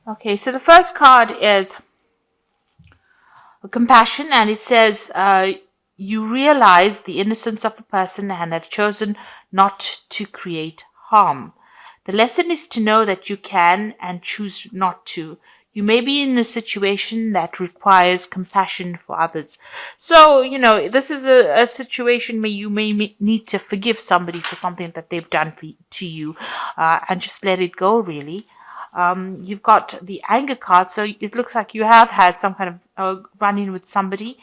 Okay, so the first card is compassion, and it says you realize the innocence of a person and have chosen not to create harm. The lesson is to know that you can and choose not to. You may be in a situation that requires compassion for others. So, this is a situation where you may need to forgive somebody for something that they've done to you, and just let it go, really. You've got the anger card, so it looks like you have had some kind of run-in with somebody,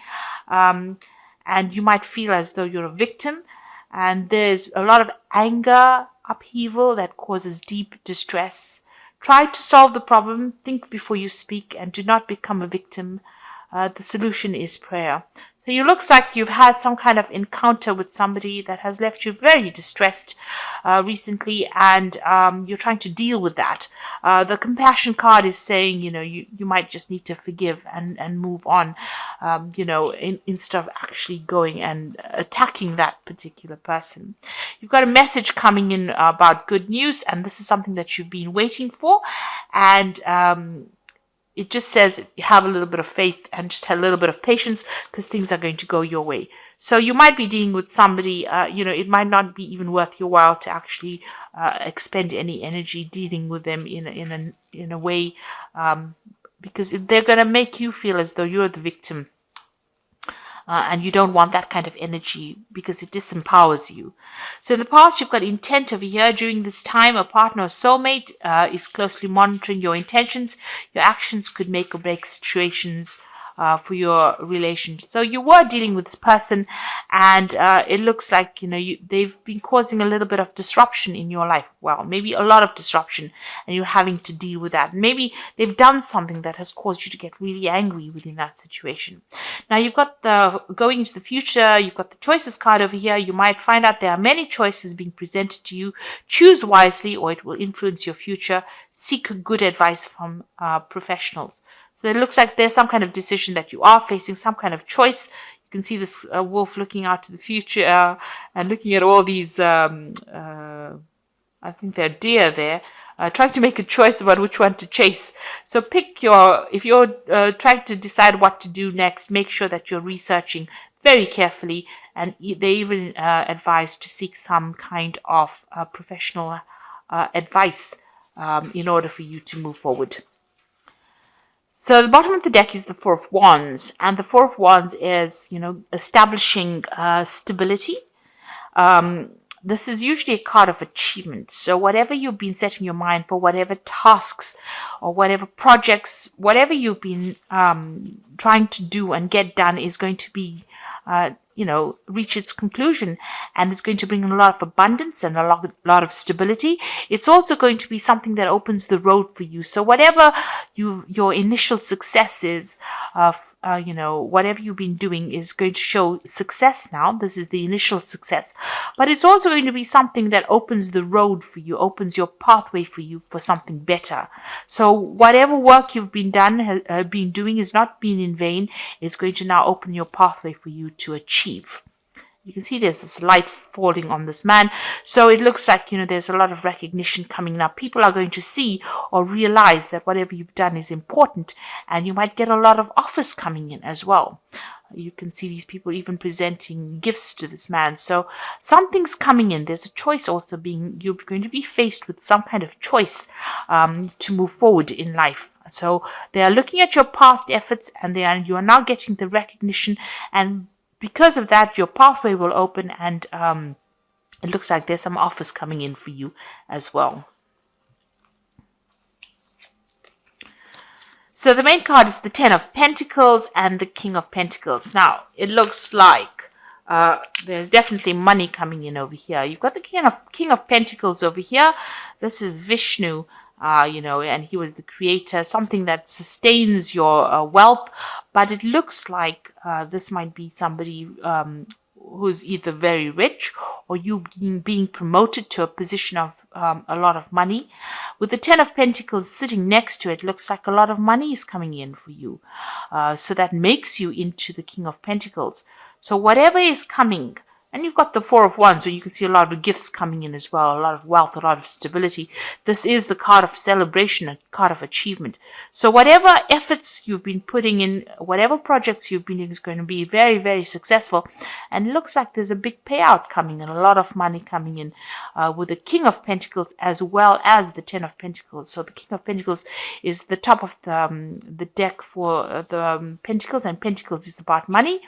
um, and you might feel as though you're a victim, and there's a lot of anger, upheaval that causes deep distress. Try to solve the problem, think before you speak, and do not become a victim. The solution is prayer. So it looks like you've had some kind of encounter with somebody that has left you very distressed recently, and you're trying to deal with that. The compassion card is saying, you might just need to forgive and move on, instead of actually going and attacking that particular person. You've got a message coming in about good news, and this is something that you've been waiting for, and it just says have a little bit of faith and just have a little bit of patience because things are going to go your way. So you might be dealing with somebody, it might not be even worth your while to actually expend any energy dealing with them in a way, because they're going to make you feel as though you're the victim. And you don't want that kind of energy because it disempowers you. So in the past, you've got intent over here. During this time, a partner or soulmate is closely monitoring your intentions. Your actions could make or break situations for your relationship. So you were dealing with this person, and it looks like they've been causing a little bit of disruption in your life. Well, maybe a lot of disruption, and you're having to deal with that. Maybe they've done something that has caused you to get really angry within that situation. Now you've got the going into the future. You've got the choices card over here. You might find out there are many choices being presented to you. Choose wisely, or it will influence your future. Seek good advice from professionals. So it looks like there's some kind of decision that you are facing, some kind of choice. You can see this wolf looking out to the future and looking at all these, I think they're deer there, trying to make a choice about which one to chase. So if you're trying to decide what to do next, make sure that you're researching very carefully, and they even advise to seek some kind of professional advice in order for you to move forward. So the bottom of the deck is the Four of Wands, and the Four of Wands is, establishing stability. This is usually a card of achievement. So whatever you've been setting your mind for, whatever tasks or whatever projects, whatever you've been trying to do and get done is going to be reach its conclusion, and it's going to bring a lot of abundance and a lot of stability. It's also going to be something that opens the road for you. So whatever your initial success is, whatever you've been doing is going to show success now. This is the initial success, but it's also going to be something that opens the road for you, opens your pathway for you for something better. So whatever work you've been doing has not been in vain. It's going to now open your pathway for you to achieve. You can see there's this light falling on this man. So it looks like, there's a lot of recognition coming up. People are going to see or realize that whatever you've done is important, and you might get a lot of offers coming in as well. You can see these people even presenting gifts to this man. So something's coming in. There's a choice also you're going to be faced with some kind of choice to move forward in life. So they are looking at your past efforts, and you are now getting the recognition, and because of that, your pathway will open, and it looks like there's some offers coming in for you as well. So the main card is the Ten of Pentacles and the King of Pentacles. Now, it looks like there's definitely money coming in over here. You've got the King of Pentacles over here. This is Vishnu. And he was the creator, something that sustains your wealth. But it looks like this might be somebody who's either very rich, or you being promoted to a position of a lot of money. With the Ten of Pentacles sitting next to it, looks like a lot of money is coming in for you. So that makes you into the King of Pentacles. So whatever is coming, And you've got the Four of Wands, where you can see a lot of gifts coming in as well, a lot of wealth, a lot of stability. This is the card of celebration, a card of achievement. So whatever efforts you've been putting in, whatever projects you've been doing is going to be very, very successful. And it looks like there's a big payout coming in, a lot of money coming in with the King of Pentacles as well as the Ten of Pentacles. So the King of Pentacles is the top of the deck for the Pentacles, and Pentacles is about money.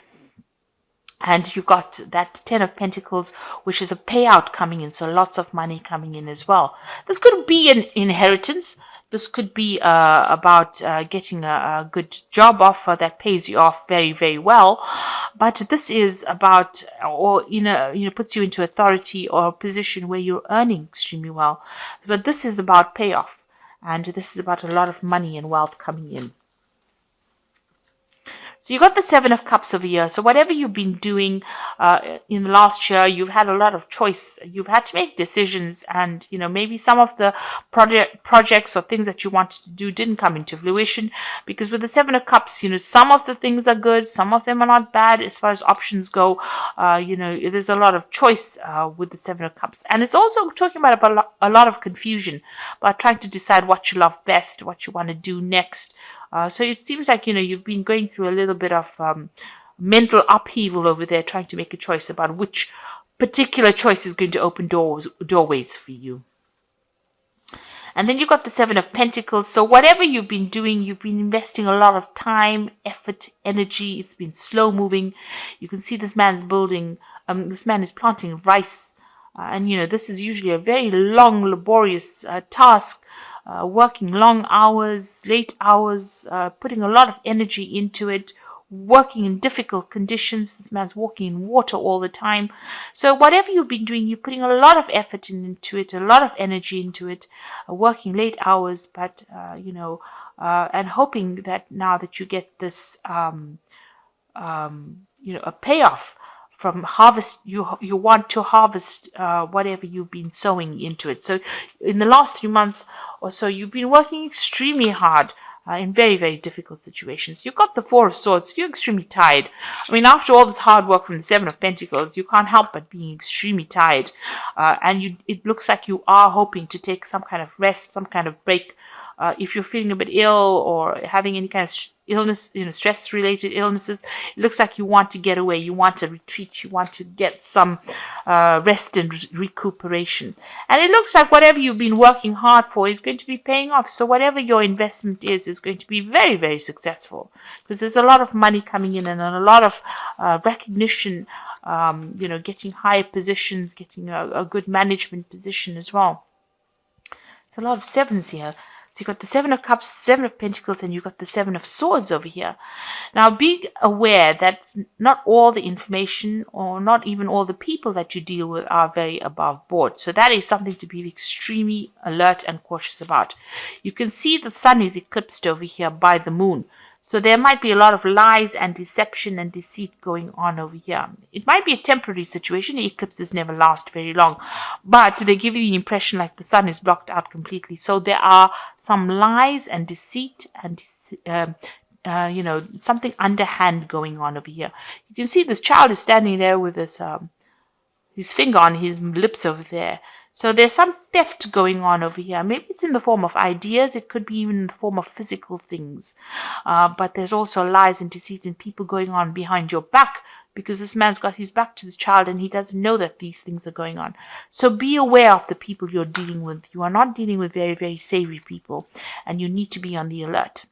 And you've got that Ten of Pentacles, which is a payout coming in. So lots of money coming in as well. This could be an inheritance. This could be about getting a good job offer that pays you off very, very well. But this is about, or puts you into authority or a position where you're earning extremely well. But this is about payoff. And this is about a lot of money and wealth coming in. So you got the Seven of Cups over here. So whatever you've been doing in the last year, you've had a lot of choice. You've had to make decisions, and maybe some of the projects or things that you wanted to do didn't come into fruition, because with the Seven of Cups, some of the things are good, some of them are not bad as far as options go. There's a lot of choice with the Seven of Cups, and it's also talking about a lot of confusion, about trying to decide what you love best, what you want to do next. So it seems like, you've been going through a little bit of mental upheaval over there, trying to make a choice about which particular choice is going to open doorways for you. And then you've got the Seven of Pentacles. So whatever you've been doing, you've been investing a lot of time, effort, energy. It's been slow moving. You can see this man's building, this man is planting rice. And, this is usually a very long, laborious task. Working long hours, late hours, putting a lot of energy into it, working in difficult conditions. This man's walking in water all the time. So whatever you've been doing, you're putting a lot of effort into it, a lot of energy into it, working late hours, but, and hoping that now that you get this, a payoff from harvest. You want to harvest whatever you've been sowing into it. So in the last 3 months or so, you've been working extremely hard in very, very difficult situations. You've got the Four of Swords. You're extremely tired. I mean, after all this hard work from the Seven of Pentacles, you can't help but being extremely tired. And it looks like you are hoping to take some kind of rest, some kind of break. If you're feeling a bit ill or having any kind of illness, stress-related illnesses, it looks like you want to get away, you want to retreat, you want to get some rest and recuperation. And it looks like whatever you've been working hard for is going to be paying off. So whatever your investment is going to be very, very successful, because there's a lot of money coming in and a lot of recognition, getting higher positions, getting a good management position as well. It's a lot of sevens here. So you've got the Seven of Cups, the Seven of Pentacles, and you've got the Seven of Swords over here. Now, be aware that not all the information or not even all the people that you deal with are very above board. So that is something to be extremely alert and cautious about. You can see the sun is eclipsed over here by the moon. So there might be a lot of lies and deception and deceit going on over here. It might be a temporary situation. The eclipses never last very long. But they give you the impression like the sun is blocked out completely. So there are some lies and deceit and something underhand going on over here. You can see this child is standing there with his finger on his lips over there. So there's some theft going on over here. Maybe it's in the form of ideas. It could be even in the form of physical things. But there's also lies and deceit and people going on behind your back, because this man's got his back to the child and he doesn't know that these things are going on. So be aware of the people you're dealing with. You are not dealing with very, very savory people, and you need to be on the alert.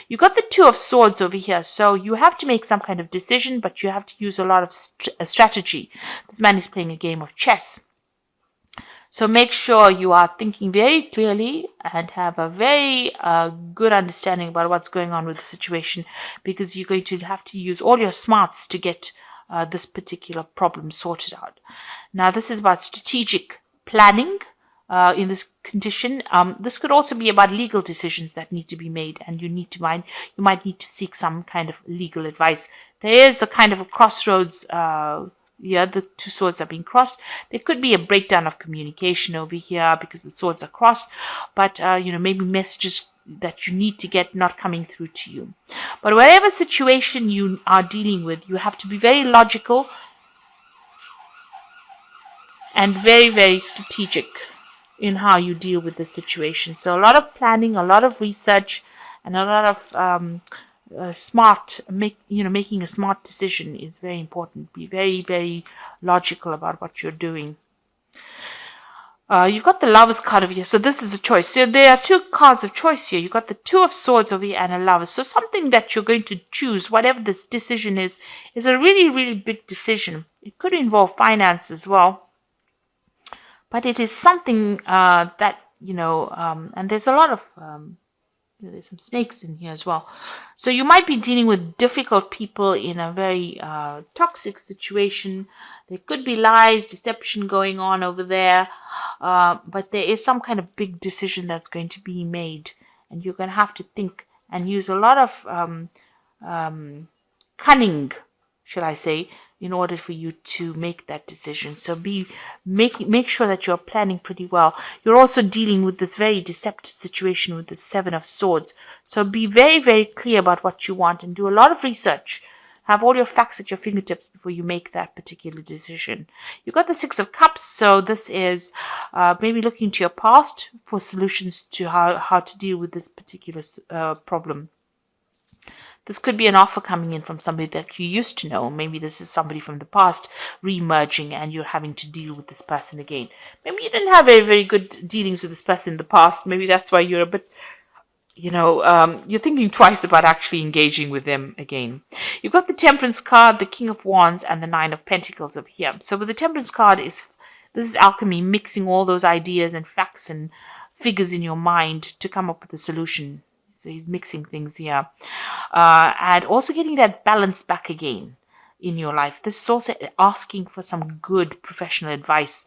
You got the Two of Swords over here, so you have to make some kind of decision, but you have to use a lot of strategy. This man is playing a game of chess. So make sure you are thinking very clearly and have a very good understanding about what's going on with the situation, because you're going to have to use all your smarts to get this particular problem sorted out. Now, this is about strategic planning in this condition. This could also be about legal decisions that need to be made, and you might need to seek some kind of legal advice. There is a kind of a crossroads. The two swords are being crossed. There could be a breakdown of communication over here because the swords are crossed, but maybe messages that you need to get not coming through to you. But whatever situation you are dealing with, you have to be very logical. and very, very strategic in how you deal with the situation. So a lot of planning, a lot of research, and a lot of making a smart decision is very important. Be very, very logical about what you're doing. You've got the Lovers card over here, so this is a choice. So there are two cards of choice here. You've got the Two of Swords over here and a Lovers. So something that you're going to choose, whatever this decision is a really, really big decision. It could involve finance as well, but it is something that, and there's a lot of there's some snakes in here as well. So you might be dealing with difficult people in a very toxic situation. There could be lies, deception going on over there. But there is some kind of big decision that's going to be made. And you're going to have to think and use a lot of cunning, shall I say, in order for you to make that decision. So make sure that you're planning pretty well. You're also dealing with this very deceptive situation with the Seven of Swords. So be very, very clear about what you want and do a lot of research. Have all your facts at your fingertips before you make that particular decision. You've got the Six of Cups, so this is maybe looking to your past for solutions to how to deal with this particular problem. This could be an offer coming in from somebody that you used to know. Maybe this is somebody from the past re-emerging and you're having to deal with this person again. Maybe you didn't have very, very good dealings with this person in the past. Maybe that's why you're a bit, you're thinking twice about actually engaging with them again. You've got the Temperance card, the King of Wands, and the Nine of Pentacles over here. So with the Temperance card, this is alchemy, mixing all those ideas and facts and figures in your mind to come up with a solution. So he's mixing things here. And also getting that balance back again in your life. This is also asking for some good professional advice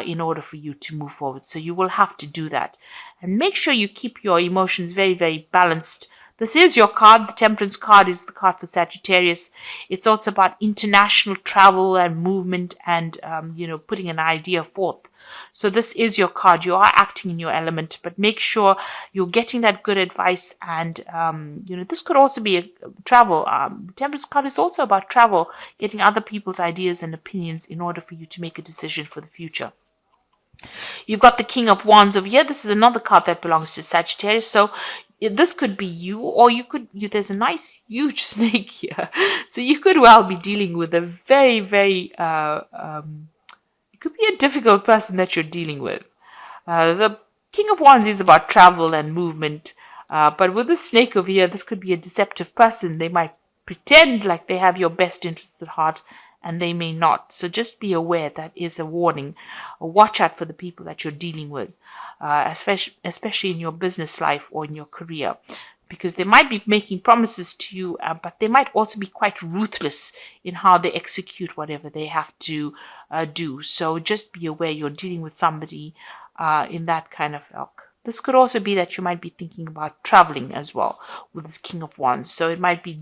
in order for you to move forward. So you will have to do that. And make sure you keep your emotions very, very balanced. This is your card. The Temperance card is the card for Sagittarius. It's also about international travel and movement and, putting an idea forth. So this is your card. You are acting in your element, but make sure you're getting that good advice. And, this could also be a travel. The Temperance card is also about travel, getting other people's ideas and opinions in order for you to make a decision for the future. You've got the King of Wands over here. This is another card that belongs to Sagittarius. So this could be you, or there's a nice huge snake here. So you could well be dealing with a very, very, it could be a difficult person that you're dealing with. The King of Wands is about travel and movement. But with the snake over here, this could be a deceptive person. They might pretend like they have your best interests at heart, and they may not. So just be aware that is a warning. Watch out for the people that you're dealing with, especially in your business life or in your career, because they might be making promises to you, but they might also be quite ruthless in how they execute whatever they have to do. So just be aware you're dealing with somebody in that kind of ilk. This could also be that you might be thinking about traveling as well with this King of Wands. So it might be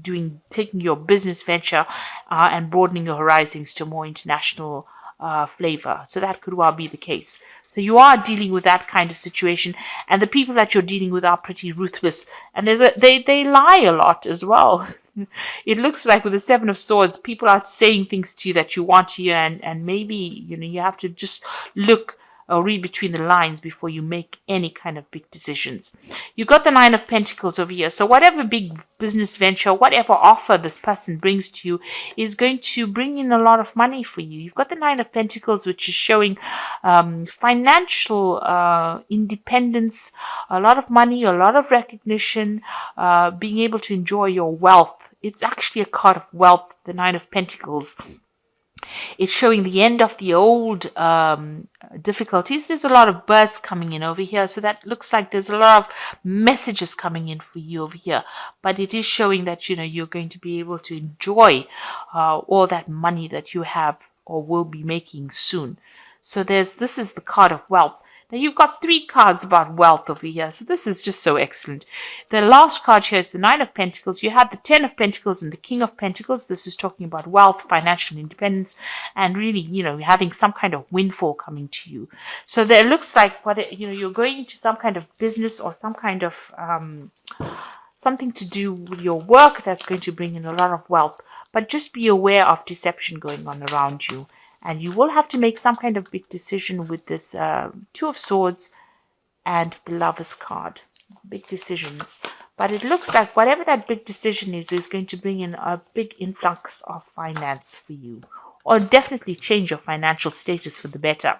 taking your business venture and broadening your horizons to a more international flavor. So that could well be the case. So you are dealing with that kind of situation, and the people that you're dealing with are pretty ruthless, and they lie a lot as well. It looks like with the Seven of Swords, people are saying things to you that you want to hear, and maybe you have to just look or read between the lines before you make any kind of big decisions. You got the Nine of Pentacles over here. So whatever big business venture, whatever offer this person brings to you is going to bring in a lot of money for you. You've got the Nine of Pentacles, which is showing financial independence, a lot of money, a lot of recognition, being able to enjoy your wealth. It's actually a card of wealth, the Nine of Pentacles. It's showing the end of the old difficulties. There's a lot of birds coming in over here. So that looks like there's a lot of messages coming in for you over here. But it is showing that, you're going to be able to enjoy all that money that you have or will be making soon. So this is the card of wealth. Now you've got 3 cards about wealth over here. So this is just so excellent. The last card here is the Nine of Pentacles. You have the 10 of Pentacles and the King of Pentacles. This is talking about wealth, financial independence, and really, having some kind of windfall coming to you. So there looks like you're going into some kind of business or some kind of something to do with your work that's going to bring in a lot of wealth. But just be aware of deception going on around you. and you will have to make some kind of big decision with this Two of Swords and the Lover's card. Big decisions. But it looks like whatever that big decision is going to bring in a big influx of finance for you, or definitely change your financial status for the better.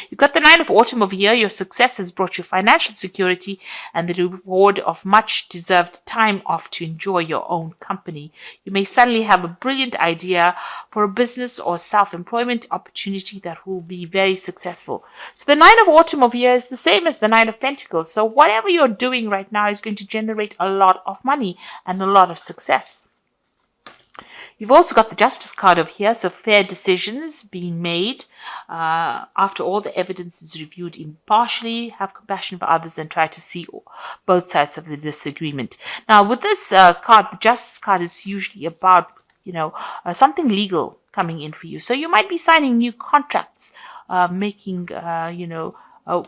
You've got the Nine of Autumn over here. Your success has brought you financial security and the reward of much deserved time off to enjoy your own company. You may suddenly have a brilliant idea for a business or self-employment opportunity that will be very successful. So the Nine of Autumn over here is the same as the Nine of Pentacles. So whatever you're doing right now is going to generate a lot of money and a lot of success. You've also got the Justice card over here, so fair decisions being made after all the evidence is reviewed impartially. Have compassion for others and try to see both sides of the disagreement. Now, with this card, the Justice card is usually about, something legal coming in for you. So you might be signing new contracts, making,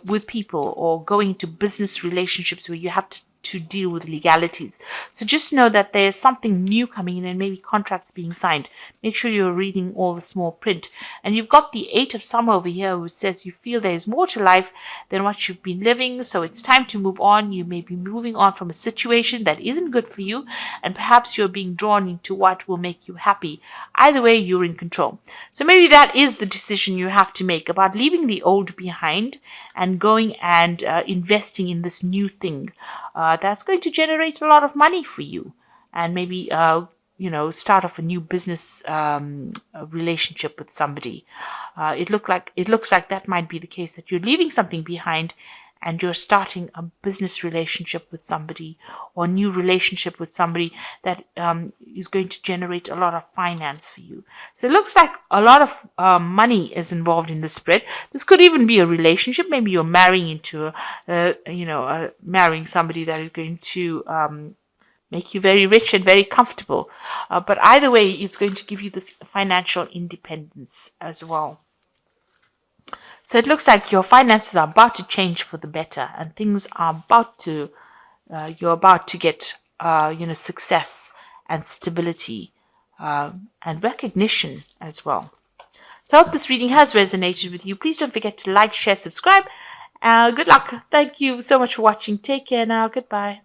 with people, or going into business relationships where you have to deal with legalities. So just know that there's something new coming in and maybe contracts being signed. Make sure you're reading all the small print. And you've got the Eight of Summer over here, who says you feel there is more to life than what you've been living, so it's time to move on. You may be moving on from a situation that isn't good for you, and perhaps you're being drawn into what will make you happy. Either way, you're in control. So maybe that is the decision you have to make about leaving the old behind and going and investing in this new thing that's going to generate a lot of money for you, and maybe start off a new business relationship with somebody. It looks like that might be the case, that you're leaving something behind and you're starting a business relationship with somebody, or a new relationship with somebody that is going to generate a lot of finance for you. So it looks like a lot of money is involved in this spread. This could even be a relationship. Maybe you're marrying into marrying somebody that is going to make you very rich and very comfortable. But either way, it's going to give you this financial independence as well. So it looks like your finances are about to change for the better, and things are about to, you're about to get, success and stability and recognition as well. So I hope this reading has resonated with you. Please don't forget to like, share, subscribe. Good luck. Thank you so much for watching. Take care now. Goodbye.